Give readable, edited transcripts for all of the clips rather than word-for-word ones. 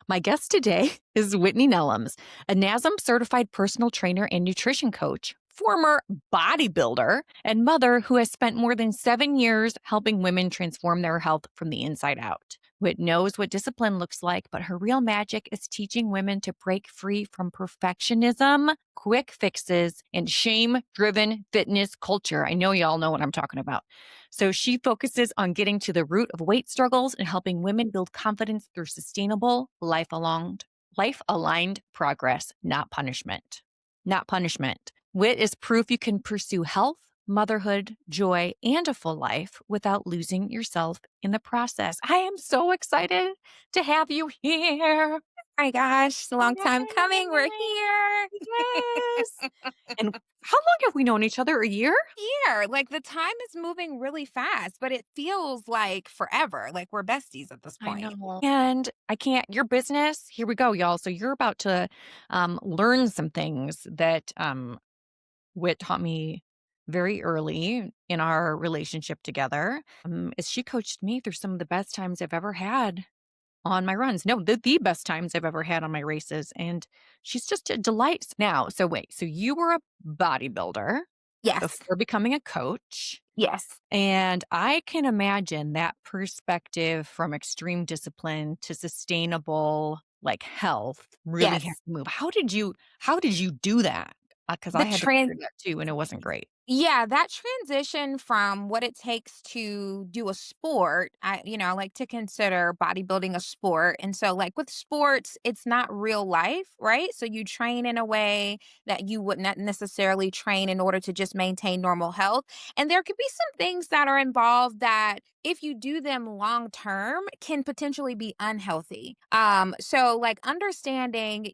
My guest today is Whitney Neloms, a NASM-certified personal trainer and nutrition coach, former bodybuilder, and mother who has spent more than 7 years helping women transform their health from the inside out. Whit knows what discipline looks like, but her real magic is teaching women to break free from perfectionism, quick fixes, and shame driven fitness culture. I know y'all know what I'm talking about. So she focuses on getting to the root of weight struggles and helping women build confidence through sustainable, life aligned progress, not punishment. Not punishment. Wit is proof you can pursue health, motherhood, joy, and a full life without losing yourself in the process. I am so excited to have you here. My gosh, a long time coming. We're here. Yes. And how long have we known each other? A year? Here. Like the time is moving really fast, but it feels like forever. Like we're besties at this I point. know. And I can't, your business, here we go, y'all. So you're about to learn some things that Wit taught me very early in our relationship together. Is she coached me through some of the best times I've ever had on my runs. No, the best times I've ever had on my races. And she's just a delight now. So wait, so you were a bodybuilder Yes. before becoming a coach. Yes. And I can imagine that perspective from extreme discipline to sustainable like health really had Yes. to move. How did you do that? Because I The had to trans figure that too, and it wasn't great. Yeah, that transition from what it takes to do a sport, I like to consider bodybuilding a sport. And so, like with sports, it's not real life, right? So you train in a way that you would not necessarily train in order to just maintain normal health. And there could be some things that are involved that if you do them long term can potentially be unhealthy. So like understanding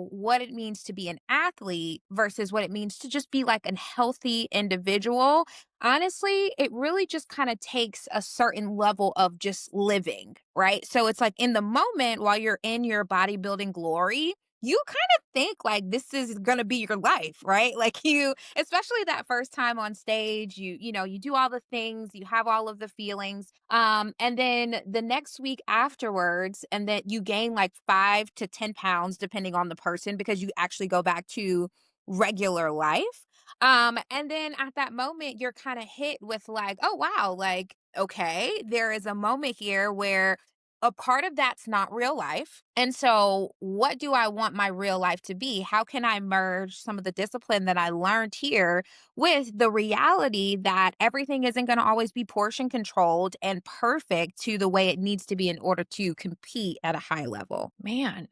what it means to be an athlete versus what it means to just be like a healthy individual. Honestly, it really just kind of takes a certain level of just living, right? So it's like in the moment while you're in your bodybuilding glory, you kind of think like this is going to be your life, right? Like you, especially that first time on stage, you do all the things, you have all of the feelings. And then the next week afterwards, and then you gain like 5 to 10 pounds, depending on the person, because you actually go back to regular life. And then at that moment, you're kind of hit with like, oh wow, like, okay, there is a moment here where a part of that's not real life. And so, what do I want my real life to be? How can I merge some of the discipline that I learned here with the reality that everything isn't going to always be portion controlled and perfect to the way it needs to be in order to compete at a high level? Man.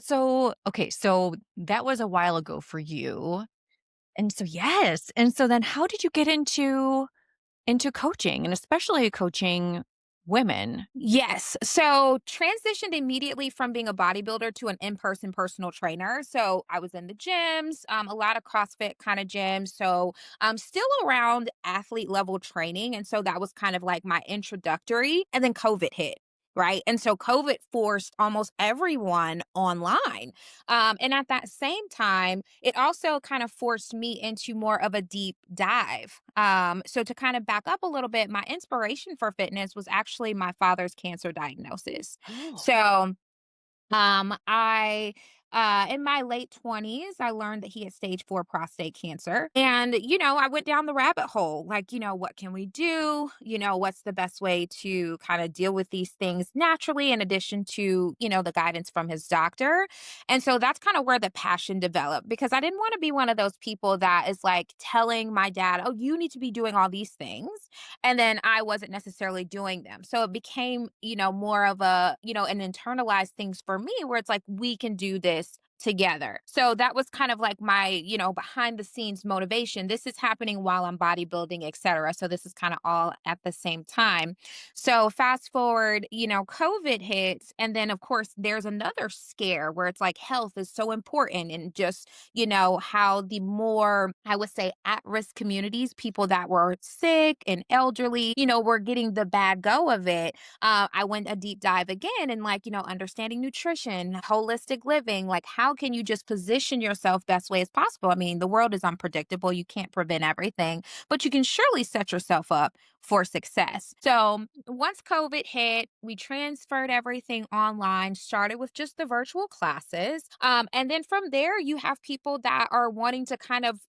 So, okay, so that was a while ago for you. And so yes. And so then how did you get into coaching and especially coaching women? Yes. So transitioned immediately from being a bodybuilder to an in-person personal trainer. So I was in the gyms, a lot of CrossFit kind of gyms. So I'm still around athlete level training. And so that was kind of like my introductory. And then COVID hit. Right. And so COVID forced almost everyone online. And at that same time, it also kind of forced me into more of a deep dive. So to kind of back up a little bit, my inspiration for fitness was actually my father's cancer diagnosis. Oh. So, in my late 20s, I learned that he had stage 4 prostate cancer. And I went down the rabbit hole. Like, what can we do? What's the best way to kind of deal with these things naturally, in addition to the guidance from his doctor? And so that's kind of where the passion developed because I didn't want to be one of those people that is like telling my dad, oh, you need to be doing all these things. And then I wasn't necessarily doing them. So it became more of an internalized things for me where it's like, we can do this together. So that was kind of like my behind the scenes motivation. This is happening while I'm bodybuilding, etc. So this is kind of all at the same time. So fast forward, COVID hits. And then of course there's another scare where it's like health is so important and just how the more I would say at risk communities, people that were sick and elderly were getting the bad go of it. I went a deep dive again and understanding nutrition, holistic living, like how can you just position yourself best way as possible? I mean, the world is unpredictable. You can't prevent everything, but you can surely set yourself up for success. So once COVID hit, we transferred everything online, started with just the virtual classes. And then from there, you have people that are wanting to kind of,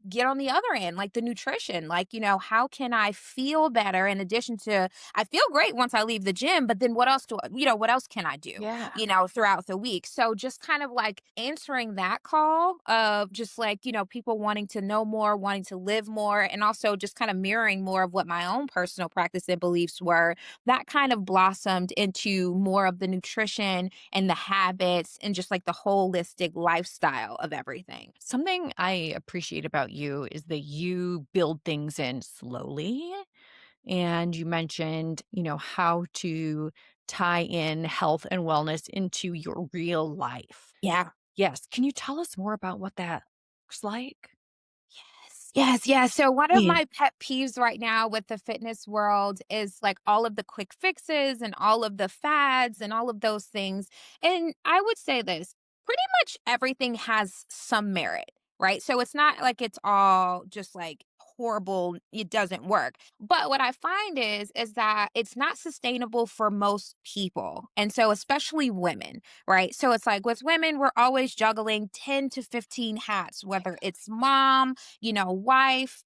get on the other end, like the nutrition, like, how can I feel better in addition to, I feel great once I leave the gym, but then what else what else can I do, Yeah. throughout the week? So just kind of like answering that call of just like, people wanting to know more, wanting to live more, and also just kind of mirroring more of what my own personal practice and beliefs were, that kind of blossomed into more of the nutrition and the habits and just like the holistic lifestyle of everything. Something I appreciate about you is that you build things in slowly. And you mentioned, how to tie in health and wellness into your real life. Yeah. Yes. Can you tell us more about what that looks like? Yes, yes, yes. So one of Yeah. my pet peeves right now with the fitness world is like all of the quick fixes and all of the fads and all of those things. And I would say this, pretty much everything has some merit, right? So it's not like it's all just like horrible, it doesn't work. But what I find is that it's not sustainable for most people. And so especially women, right? So it's like with women, we're always juggling 10 to 15 hats, whether it's mom, wife,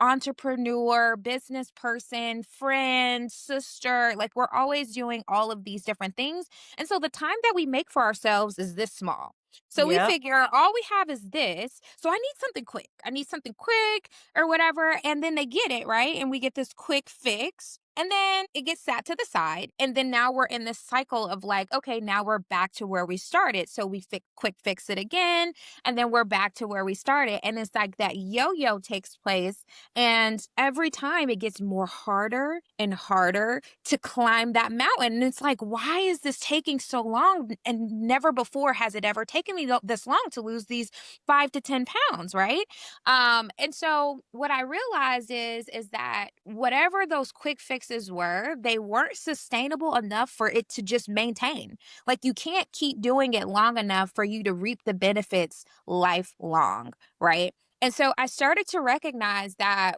entrepreneur, business person, friend, sister. Like we're always doing all of these different things. And so the time that we make for ourselves is this small. So we Yep. figure all we have is this. So I need something quick. I need something quick or whatever. And then they get it, right? And we get this quick fix. And then it gets sat to the side. And then now we're in this cycle of like, okay, now we're back to where we started. So we quick fix it again, and then we're back to where we started. And it's like that yo-yo takes place, and every time it gets more harder and harder to climb that mountain. And it's like, why is this taking so long? And never before has it ever taken me this long to lose these 5 to 10 pounds, right? And so what I realized is that whatever those quick fixes were, they weren't sustainable enough for it to just maintain. Like you can't keep doing it long enough for you to reap the benefits lifelong, right? And so I started to recognize that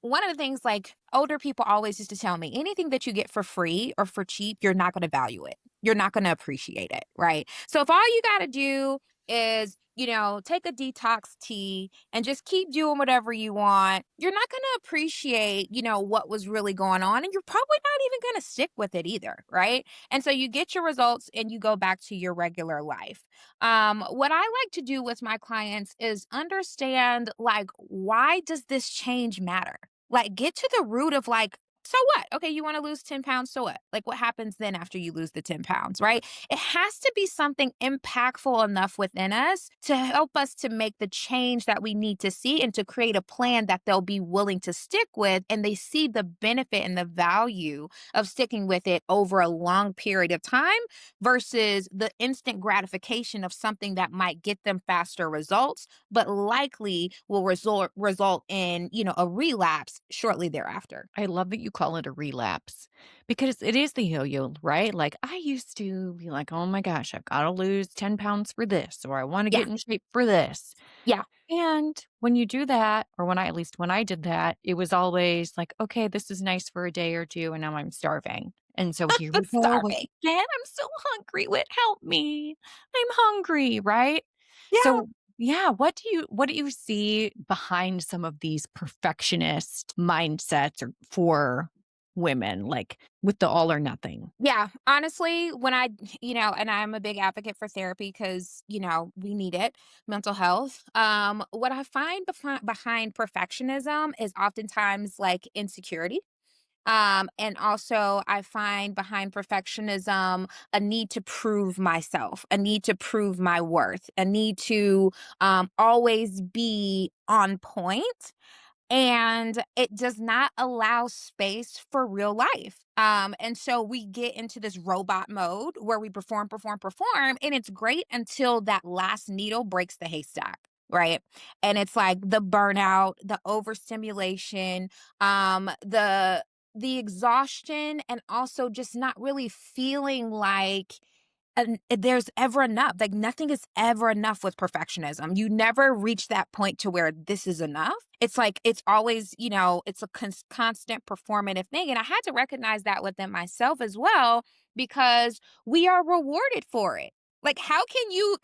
one of the things like older people always used to tell me, anything that you get for free or for cheap, you're not going to value it. You're not going to appreciate it, right? So if all you got to do is, take a detox tea and just keep doing whatever you want, you're not going to appreciate, what was really going on. And you're probably not even going to stick with it either, right? And so you get your results and you go back to your regular life. What I like to do with my clients is understand, like, why does this change matter? Like, get to the root of like, so what? Okay, you want to lose 10 pounds. So what? Like, what happens then after you lose the 10 pounds, right? It has to be something impactful enough within us to help us to make the change that we need to see and to create a plan that they'll be willing to stick with. And they see the benefit and the value of sticking with it over a long period of time versus the instant gratification of something that might get them faster results but likely will result in, a relapse shortly thereafter. I love that you call it a relapse because it is the yo yo, right? Like I used to be like, oh my gosh, I've got to lose 10 pounds for this, or I want to Yeah. get in shape for this. Yeah. And when you do that, or at least when I did that, it was always like, okay, this is nice for a day or two, and now I'm starving. And so here we go Starving. again. I'm so hungry. Whit, help me. I'm hungry, right? Yeah. So yeah, what do you see behind some of these perfectionist mindsets or for women, like with the all or nothing? Yeah, honestly, when and I'm a big advocate for therapy because, we need it, mental health. What I find behind perfectionism is oftentimes like insecurity. And also, I find behind perfectionism a need to prove myself, a need to prove my worth, a need to always be on point, and it does not allow space for real life. And so we get into this robot mode where we perform, perform, perform, and it's great until that last needle breaks the haystack. Right. And it's like the burnout, the overstimulation, the exhaustion, and also just not really feeling like and there's ever enough. Like, nothing is ever enough with perfectionism. You never reach that point to where this is enough. It's like it's always, it's a constant performative thing. And I had to recognize that within myself as well, because we are rewarded for it. Like, how can you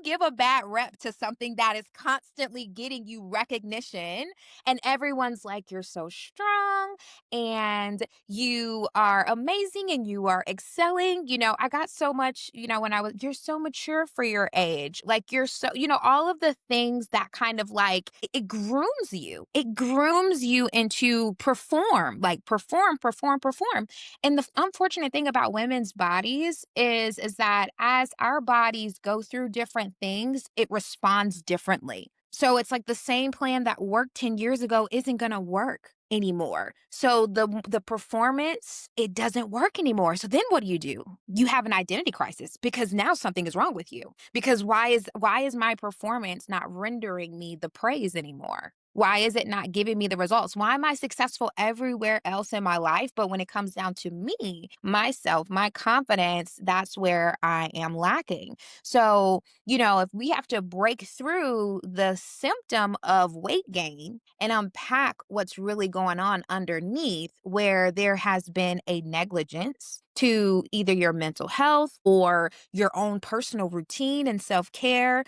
give a bad rep to something that is constantly getting you recognition, and everyone's like, you're so strong and you are amazing and you are excelling. I got so much, when you're so mature for your age. Like, you're so, all of the things that kind of like it grooms you. It grooms you into perform, like perform, perform, perform. And the unfortunate thing about women's bodies is that as our bodies go through different things, it responds differently. So it's like the same plan that worked 10 years ago isn't going to work anymore. So the performance, it doesn't work anymore. So then what do? You have an identity crisis because now something is wrong with you. Because why is my performance not rendering me the praise anymore? Why is it not giving me the results? Why am I successful everywhere else in my life? But when it comes down to me, myself, my confidence, that's where I am lacking. So, if we have to break through the symptom of weight gain and unpack what's really going on underneath, where there has been a negligence to either your mental health or your own personal routine and self care,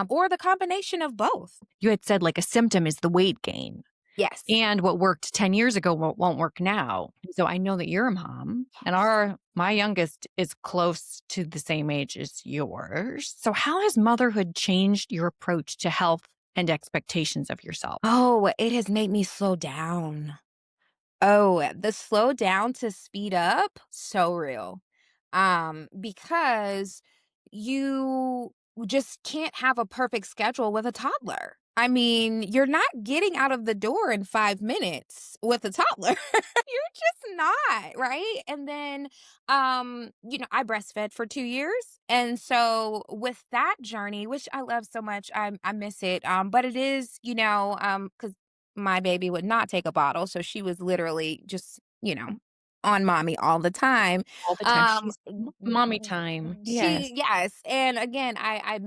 or the combination of both. You had said like a symptom is the weight gain. Yes. And what worked 10 years ago won't work now. So I know that you're a mom and Yes. my youngest is close to the same age as yours. So how has motherhood changed your approach to health and expectations of yourself? Oh, it has made me slow down. Oh, the slow down to speed up, so real. Because you just can't have a perfect schedule with a toddler. I mean, you're not getting out of the door in 5 minutes with a toddler. You're just not, right? And then, I breastfed for 2 years. And so with that journey, which I love so much, I miss it. But it is, because my baby would not take a bottle, so she was literally just, on mommy all the time. All the time. Um, She's mommy time. Yes. yes, and again, I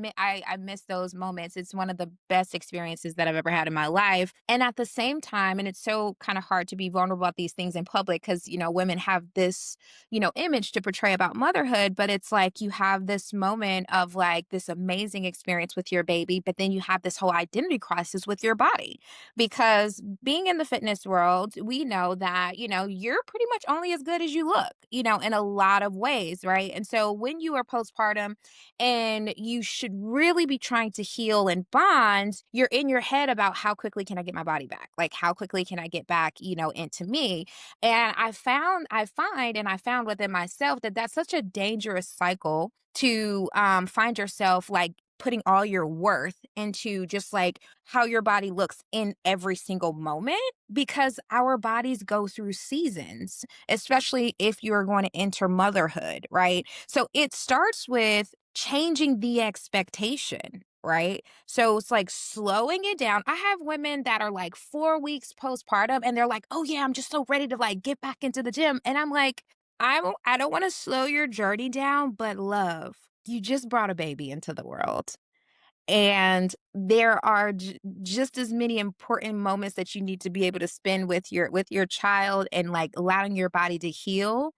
miss those moments. It's one of the best experiences that I've ever had in my life, and at the same time, and it's so kind of hard to be vulnerable about these things in public because women have this image to portray about motherhood, but it's like you have this moment of like this amazing experience with your baby, but then you have this whole identity crisis with your body because being in the fitness world, we know that, you're pretty much only as good as you look, in a lot of ways, right? And so when you are postpartum and you should really be trying to heal and bond, you're in your head about how quickly can I get my body back? Like, how quickly can I get back, into me? And I found within myself that that's such a dangerous cycle to find yourself like putting all your worth into just like how your body looks in every single moment, because our bodies go through seasons, especially if you're going to enter motherhood, right? So it starts with changing the expectation, right? So it's like slowing it down. I have women that are like 4 weeks postpartum and they're like, oh yeah, I'm just so ready to like get back into the gym. And I'm like, I don't want to slow your journey down, but love, you just brought a baby into the world. And there are just as many important moments that you need to be able to spend with your child and like allowing your body to heal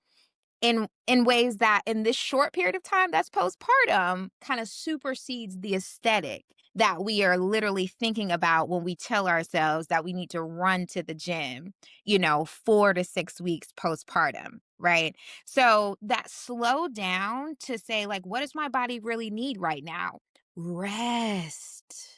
in ways that in this short period of time that's postpartum kind of supersedes the aesthetic that we are literally thinking about when we tell ourselves that we need to run to the gym, 4 to 6 weeks postpartum, right? So that slow down to say, like, what does my body really need right now? Rest.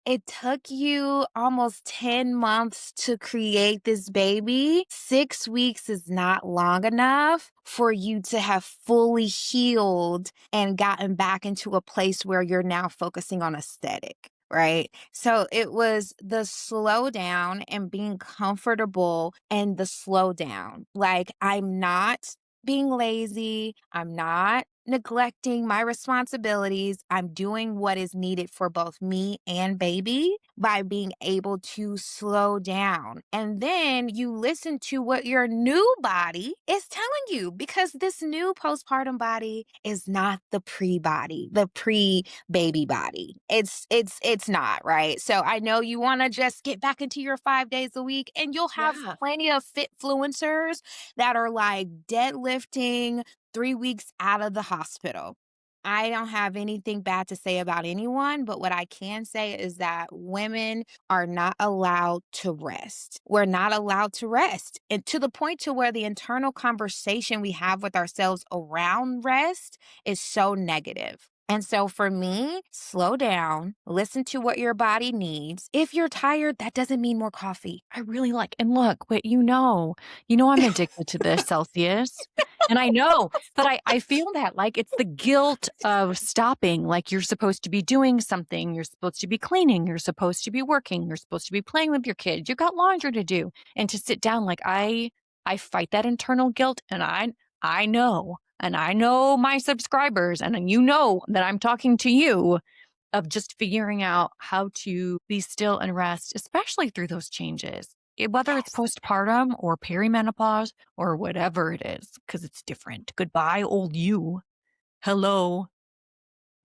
It took you almost 10 months to create this baby. 6 weeks is not long enough for you to have fully healed and gotten back into a place where you're now focusing on aesthetic. Right. So it was the slow down and being comfortable and the slow down. Like, I'm not being lazy. I'm not neglecting my responsibilities. I'm doing what is needed for both me and baby by being able to slow down. And then you listen to what your new body is telling you, because this new postpartum body is not the pre-body, the pre-baby body. It's not, right? So I know you want to just get back into your 5 days a week, and you'll have Yeah. plenty of fit influencers that are like deadlifting 3 weeks out of the hospital. I don't have anything bad to say about anyone, but what I can say is that women are not allowed to rest. We're not allowed to rest. And to the point to where the internal conversation we have with ourselves around rest is so negative. And so for me, slow down, listen to what your body needs. If you're tired, that doesn't mean more coffee. I really like, and look, wait, I'm addicted to the Celsius, and I know, but I feel that, like, it's the guilt of stopping, like, you're supposed to be doing something, you're supposed to be cleaning, you're supposed to be working, you're supposed to be playing with your kids, you got laundry to do, and to sit down, like, I fight that internal guilt, and I know my subscribers, and you know that I'm talking to you of just figuring out how to be still and rest, especially through those changes, whether it's Yes. postpartum or perimenopause or whatever it is, because it's different. Goodbye, old you. Hello,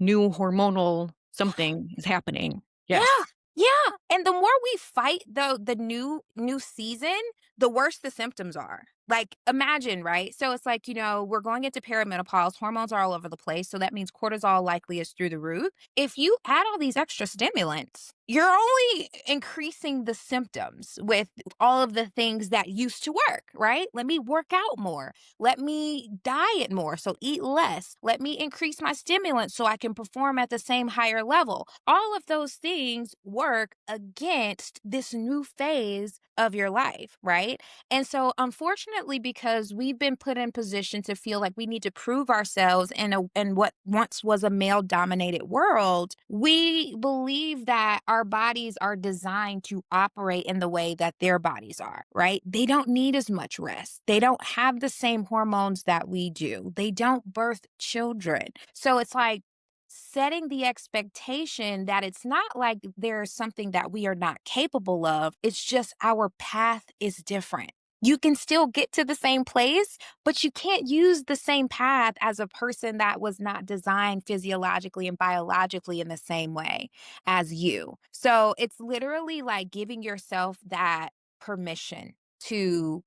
new hormonal something is happening. Yeah, Yes. yeah, and the more we fight the new season, the worse the symptoms are. Like, imagine, right? So it's like, we're going into perimenopause, hormones are all over the place, so that means cortisol likely is through the roof. If you add all these extra stimulants, you're only increasing the symptoms with all of the things that used to work, right? Let me work out more. Let me diet more, so eat less. Let me increase my stimulants so I can perform at the same higher level. All of those things work against this new phase of your life, right? And so, unfortunately, because we've been put in position to feel like we need to prove ourselves in what once was a male dominated world, we believe that our bodies are designed to operate in the way that their bodies are, right? They don't need as much rest. They don't have the same hormones that we do. They don't birth children. So it's like setting the expectation that it's not like there's something that we are not capable of. It's just our path is different. You can still get to the same place, but you can't use the same path as a person that was not designed physiologically and biologically in the same way as you. So it's literally like giving yourself that permission to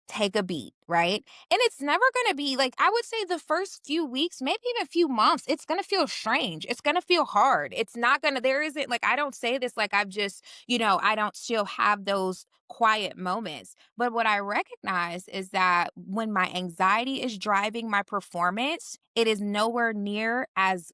take a beat, right? And it's never going to be like, I would say the first few weeks, maybe even a few months, it's going to feel strange. It's going to feel hard. It's not going to, there isn't like, I don't say this like I've just, I don't still have those quiet moments. But what I recognize is that when my anxiety is driving my performance, it is nowhere near as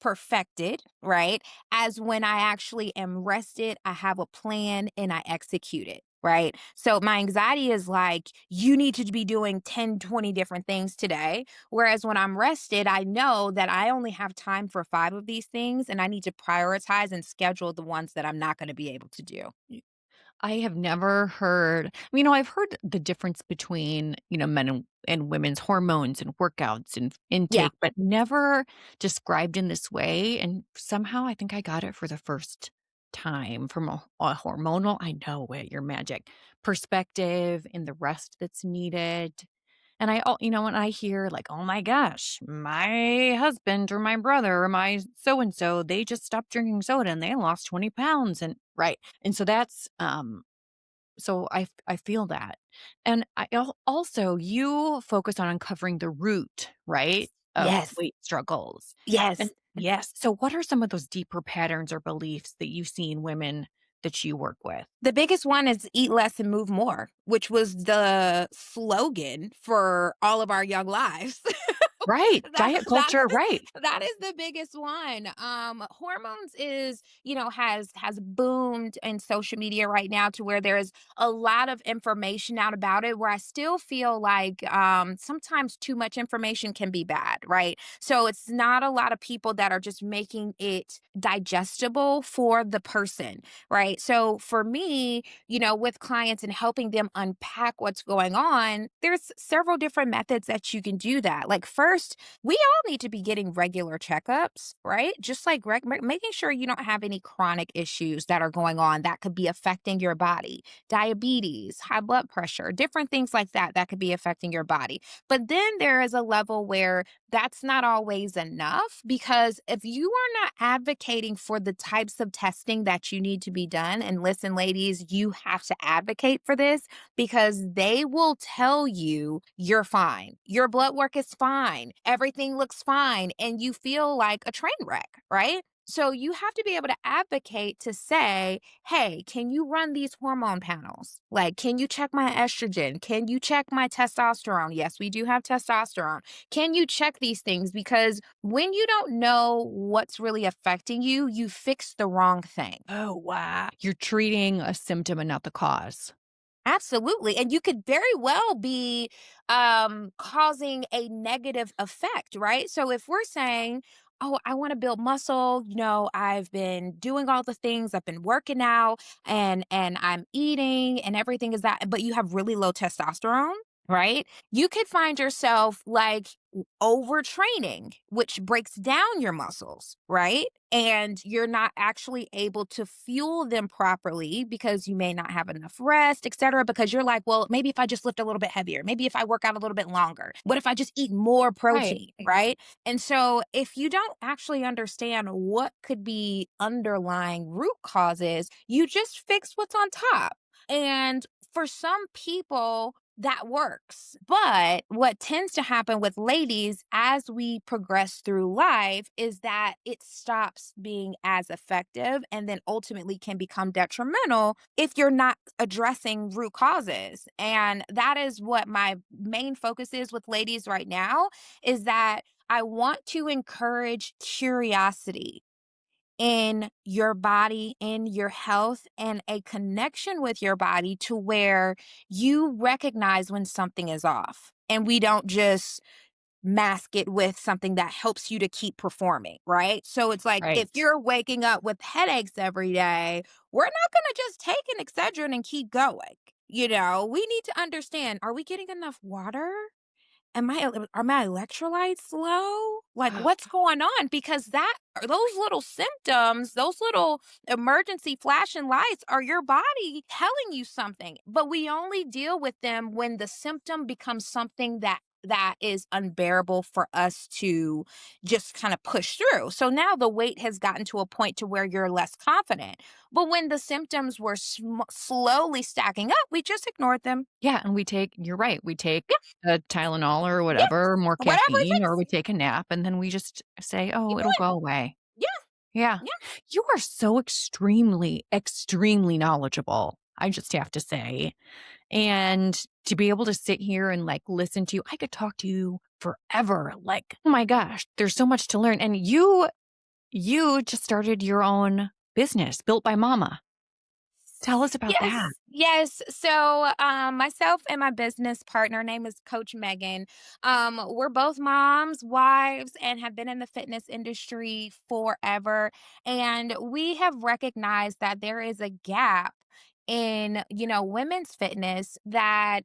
perfected, right? As when I actually am rested, I have a plan and I execute it. Right. So my anxiety is like, you need to be doing 10, 20 different things today. Whereas when I'm rested, I know that I only have time for 5 of these things and I need to prioritize and schedule the ones that I'm not going to be able to do. I have never heard, I've heard the difference between, men and women's hormones and workouts and Yeah. intake, but never described in this way. And somehow I think I got it for the first time from a hormonal, I know it, your magic perspective and the rest that's needed. And when I hear like, oh my gosh, my husband or my brother or my so and so, they just stopped drinking soda and they lost 20 pounds. And right. And so that's so I feel that. And also you focus on uncovering the root, right, of Yes. weight struggles. And Yes. yes, so what are some of those deeper patterns or beliefs that you see in women that you work with? The biggest one is eat less and move more, which was the slogan for all of our young lives. Right, That diet that's culture, right. that is the biggest one. Hormones is, has boomed in social media right now to where there's a lot of information out about it, where I still feel like sometimes too much information can be bad, right? So it's not a lot of people that are just making it digestible for the person, right? So for me, with clients and helping them unpack what's going on, there's several different methods that you can do that. Like first, first, we all need to be getting regular checkups, right? Just like making sure you don't have any chronic issues that are going on that could be affecting your body, diabetes, high blood pressure, different things like that that could be affecting your body. But then there is a level where that's not always enough, because if you are not advocating for the types of testing that you need to be done, and listen, ladies, you have to advocate for this, because they will tell you you're fine. Your blood work is fine. Everything looks fine. And you feel like a train wreck, right? So you have to be able to advocate to say, hey, can you run these hormone panels? Like, can you check my estrogen? Can you check my testosterone? Yes, we do have testosterone. Can you check these things? Because when you don't know what's really affecting you, you fix the wrong thing. Oh, wow. You're treating a symptom and not the cause. Absolutely, and you could very well be, causing a negative effect, right? So if we're saying, "Oh, I wanna build muscle, I've been doing all the things, I've been working out, and I'm eating, and everything is that," but you have really low testosterone, right? You could find yourself, like, overtraining, which breaks down your muscles, right? And you're not actually able to fuel them properly because you may not have enough rest, etc. Because you're like, well, maybe if I just lift a little bit heavier, maybe if I work out a little bit longer, what if I just eat more Right. protein, right? And so, if you don't actually understand what could be underlying root causes, you just fix what's on top. And for some people, that works. But what tends to happen with ladies as we progress through life is that it stops being as effective, and then ultimately can become detrimental if you're not addressing root causes. And that is what my main focus is with ladies right now, is that I want to encourage curiosity in your body, in your health, and a connection with your body to where you recognize when something is off. And we don't just mask it with something that helps you to keep performing, right? So it's like, if Right. you're waking up with headaches every day, we're not going to just take an Excedrin and keep going. We need to understand, are we getting enough water? Are my electrolytes low? Like, what's going on? Because those little symptoms, those little emergency flashing lights are your body telling you something. But we only deal with them when the symptom becomes something that is unbearable for us to just kind of push through. So now the weight has gotten to a point to where you're less confident. But when the symptoms were slowly stacking up, we just ignored them. Yeah, and you're right, we take Yeah, a Tylenol or yeah, whatever, more whatever it caffeine, or takes. we take a nap, and then we just say, "Oh, it'll Yeah, go away." yeah, Yeah. yeah. You are so extremely, extremely knowledgeable, I just have to say. And to be able to sit here and like listen to you, I could talk to you forever. Like, oh my gosh, there's so much to learn. And you just started your own business, Built by Mama. Tell us about that. Yes, yes. So, myself and my business partner, name is Coach Megan. We're both moms, wives, and have been in the fitness industry forever. And we have recognized that there is a gap in, women's fitness, that,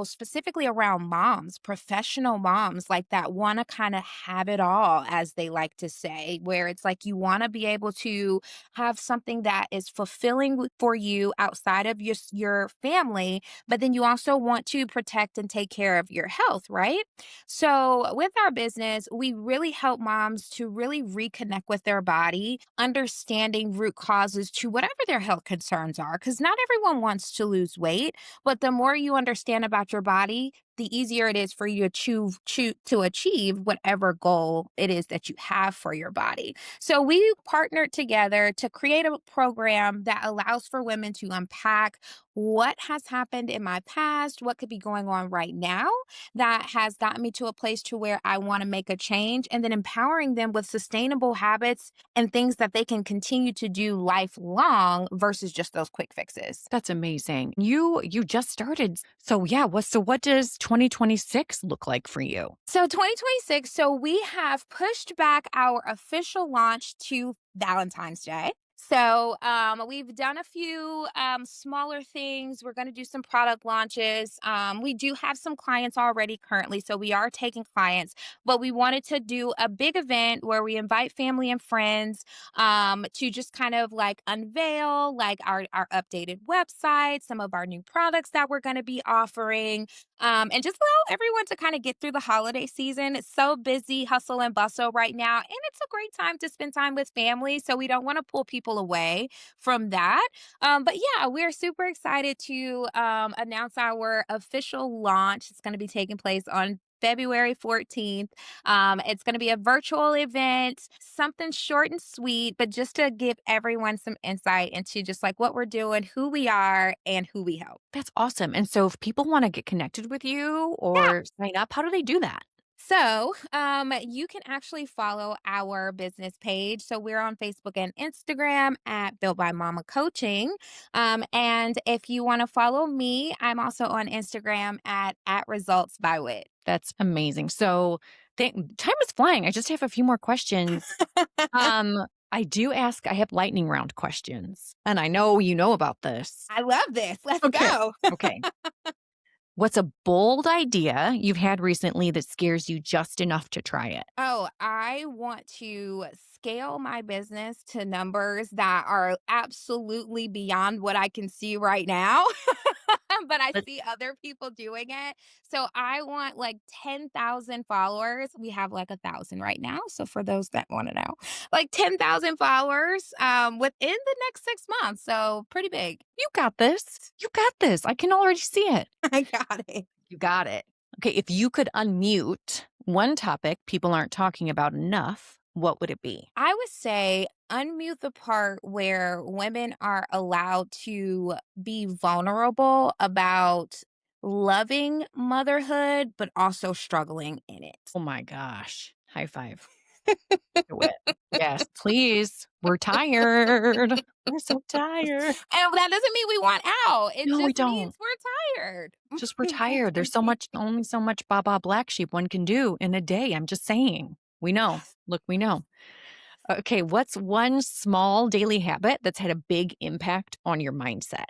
specifically around moms, professional moms like that want to kind of have it all, as they like to say, where it's like you want to be able to have something that is fulfilling for you outside of your family, but then you also want to protect and take care of your health, right? So, with our business, we really help moms to really reconnect with their body, understanding root causes to whatever their health concerns are, because not everyone wants to lose weight, but the more you understand about your body, the easier it is for you to achieve whatever goal it is that you have for your body. So we partnered together to create a program that allows for women to unpack what has happened in my past, what could be going on right now that has gotten me to a place to where I want to make a change, and then empowering them with sustainable habits and things that they can continue to do lifelong versus just those quick fixes. That's amazing. You just started. So yeah, what does 2026 look like for you? So 2026, so we have pushed back our official launch to Valentine's Day. We've done a few smaller things. We're going to do some product launches. We do have some clients already currently, so we are taking clients, but we wanted to do a big event where we invite family and friends to just kind of like unveil like our updated website, some of our new products that we're going to be offering, and just allow everyone to kind of get through the holiday season. It's so busy, hustle and bustle right now, and it's a great time to spend time with family. So we don't want to pull people away from that. But yeah, we're super excited to announce our official launch. It's going to be taking place on February 14th. It's going to be a virtual event, something short and sweet, but just to give everyone some insight into just like what we're doing, who we are, and who we help. That's awesome. And so if people want to get connected with you or sign up, how do they do that? You can actually follow our business page. So, we're on Facebook and Instagram at Built by Mama Coaching. And if you want to follow me, I'm also on Instagram at Results by Wit. That's amazing. So time is flying. I just have a few more questions. Um, I have lightning round questions, and I know you know about this. I love this. Let's Okay. go. Okay. What's a bold idea you've had recently that scares you just enough to try it? Oh, I want to scale my business to numbers that are absolutely beyond what I can see right now. But I Let's see other people doing it. So I want like 10,000 followers. We have like 1,000 right now. So for those that want to know, like 10,000 followers within the next 6 months. So pretty big. You got this. You got this. I can already see it. I got it. You got it. Okay, if you could unmute one topic people aren't talking about enough, what would it be? I would say unmute the part where women are allowed to be vulnerable about loving motherhood, but also struggling in it. Oh my gosh. High five. Do it. Yes, please. We're tired. We're so tired. And that doesn't mean we want out. It No, we just means don't. we're tired. Just we're tired. There's so much, only so much Baba Black Sheep one can do in a day. I'm just saying. We know. Look, we know. Okay, what's one small daily habit that's had a big impact on your mindset?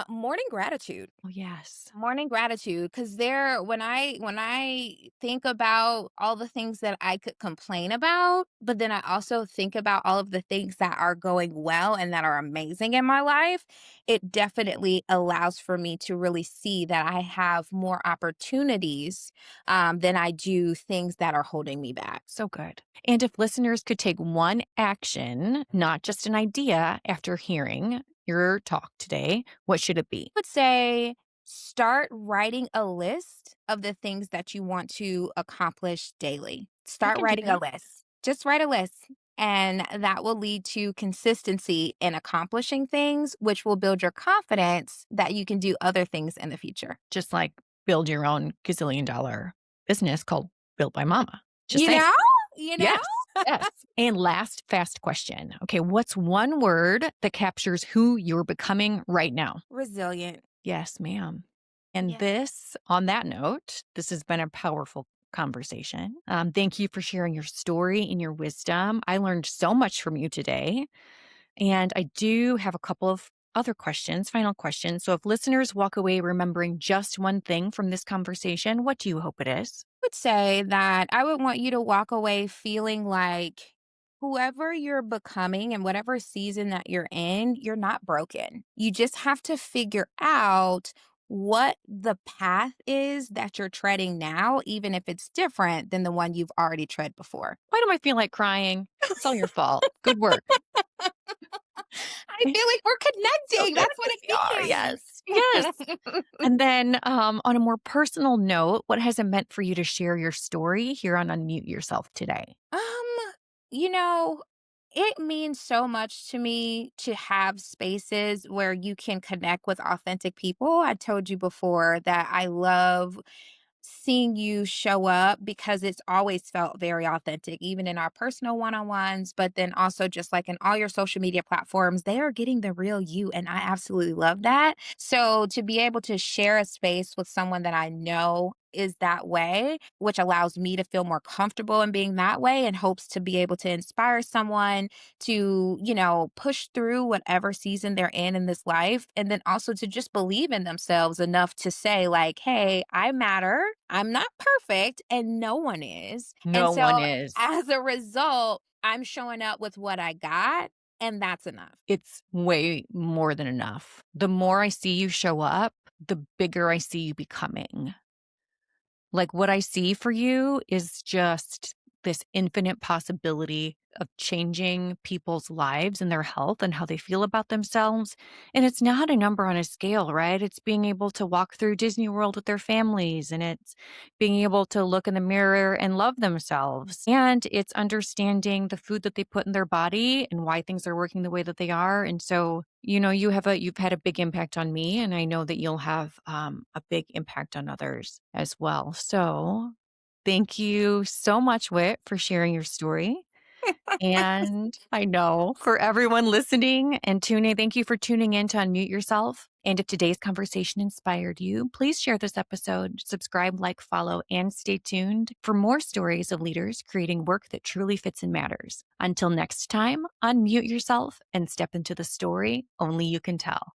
Morning gratitude. Oh, yes. Morning gratitude, because there when I think about all the things that I could complain about, but then I also think about all of the things that are going well and that are amazing in my life, it definitely allows for me to really see that I have more opportunities, than I do things that are holding me back. So good. And if listeners could take one action, not just an idea, after hearing your talk today, what should it be? Would say start writing a list of the things that you want to accomplish daily. I Start can do writing a that. list. Just write a list. And that will lead to consistency in accomplishing things, which will build your confidence that you can do other things in the future. Just like build your own gazillion-dollar business called Built by Mama. Just You saying. know? You know? Yes, yes. And last fast question. Okay, what's one word that captures who you're becoming right now? Resilient. Yes, ma'am. And Yeah. on that note, this has been a powerful conversation. Thank you for sharing your story and your wisdom. I learned so much from you today. And I do have a couple of other questions, final questions. So if listeners walk away remembering just one thing from this conversation, what do you hope it is? Would say that I would want you to walk away feeling like whoever you're becoming and whatever season that you're in, you're not broken. You just have to figure out what the path is that you're treading now, even if it's different than the one you've already tread before. Why do I feel like crying? It's all your fault. Good work. I feel like we're So connecting. good. That's what We are. it Yes. Yes. means. And then on a more personal note, what has it meant for you to share your story here on Unmute Yourself today? Um, you know, it means so much to me to have spaces where you can connect with authentic people. I told you before that I love seeing you show up because it's always felt very authentic, even in our personal one on ones, but then also just like in all your social media platforms, they are getting the real you. And I absolutely love that. So to be able to share a space with someone that I know is that way, which allows me to feel more comfortable in being that way and hopes to be able to inspire someone to, push through whatever season they're in this life. And then also to just believe in themselves enough to say, like, hey, I matter. I'm not perfect and no one is. And No one so is. as a result, I'm showing up with what I got, and that's enough. It's way more than enough. The more I see you show up, the bigger I see you becoming. Like, what I see for you is just this infinite possibility of changing people's lives and their health and how they feel about themselves. And it's not a number on a scale, right? It's being able to walk through Disney World with their families, and it's being able to look in the mirror and love themselves. And it's understanding the food that they put in their body and why things are working the way that they are. And so, you've had a big impact on me, and I know that you'll have a big impact on others as well. So thank you so much, Whit, for sharing your story. And I know for everyone listening and tuning, thank you for tuning in to Unmute Yourself. And if today's conversation inspired you, please share this episode, subscribe, like, follow, and stay tuned for more stories of leaders creating work that truly fits and matters. Until next time, unmute yourself and step into the story only you can tell.